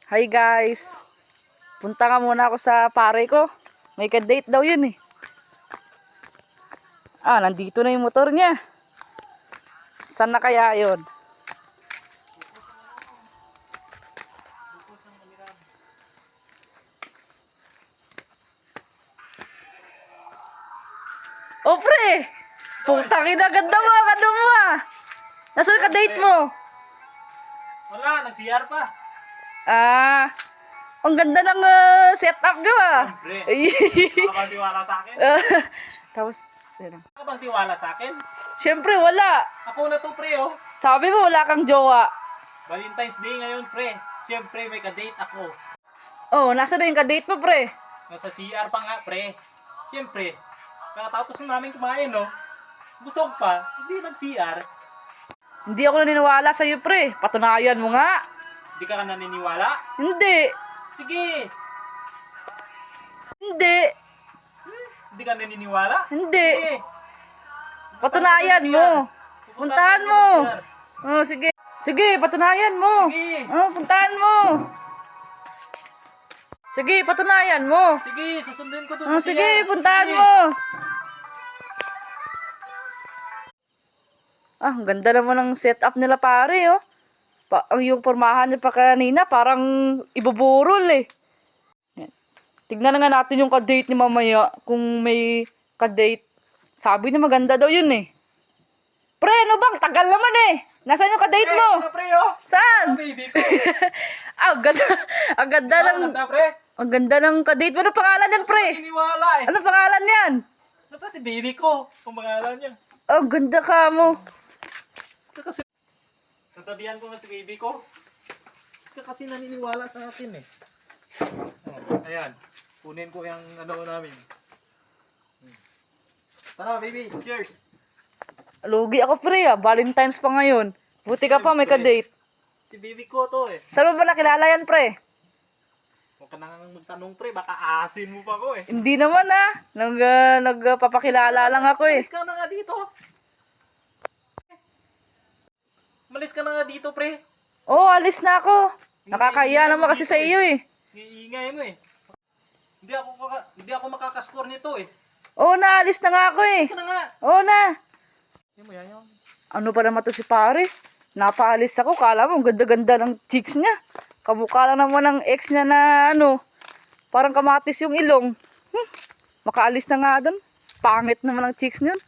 Hi guys. Punta nga muna ako sa pare ko. May ka-date daw yun eh. Nandito na yung motor niya. Saan na kaya yun? Oh pre! Putang ina, ganda mo, ano mo ah. Nasaan ka-date mo? Wala, nag-CR pa. Ang ganda ng setup ko ah. Siyempre. Ay. Baka tiwala sa akin. Tapos, yun. Baka bang tiwala sa akin? Siyempre wala. Ako na to, pre, oh. Sabi mo wala kang jowa. Valentine's Day ngayon, pre. Siyempre, may ka-date ako. Oh, nasa na yung ka-date mo pre? Nasa CR pa nga, pre. Siyempre, kakatapos na namin kumain, no? Busog pa, hindi nag-CR. Hindi ako naniniwala sa'yo pre. Patunayan mo nga. Hindi ka naniniwala? Hindi. Sige! Hindi. Hindi ka naniniwala? Hindi. Sige! Patunayan mo. Puntahan mo. Oh, sige. Sige, patunayan mo. Sige! Oh, puntahan mo. Sige, patunayan mo. Sige, susundin ko doon Oh, sa sige, CR. puntahan Sige. mo. Ang ganda naman ng setup nila pare, oh. Yung pormahan niya pa kanina, parang ibuburol eh. Yan. Tignan na nga natin yung ka-date ni mamaya, kung may ka-date. Sabi niya maganda daw yun eh. Pre, ano bang? Tagal naman eh. Nasaan yung ka-date mo? Ito na, pre, oh! Saan? Ito, baby ko! Ang ganda. Ang ganda ng... Ganda, pre! Ang ganda ng ka-date mo. Ano pangalan yan, pre? Naniniwala, eh! Ano pangalan yan? Ito si baby ko, kung pangalan niya. Ang ganda ka mo. Kasi natabihan ko nga si baby ko. Kasi naniniwala sa akin eh. Oh, ayan. Kunin ko yung ano namin. Tara baby, cheers! Lugi ako pre ah. Valentine's pa ngayon. Buti ka pa may ka-date. Si baby ko to eh. Saan mo ba nakilala yan pre? Huwag ka nang magtanong pre, baka asin mo pa ko eh. Hindi naman ah. Nagpapakilala lang ako eh. Malis ka na nga dito. Malis ka na nga dito pre. Oh, alis na ako. Nakakahiya naman kasi sa iyo eh. Iingay mo eh. Hindi ako makakaskor nito eh. Oh, naalis na nga ako eh. Malis ka na nga. Oh na. Yan mo yan yun. Ano pa naman to si pare? Napaalis ako. Kala mo, ang ganda-ganda ng cheeks niya. Kamukha lang naman ng ex niya na ano. Parang kamatis yung ilong. Makaalis na nga doon. Pangit naman ang cheeks niyan.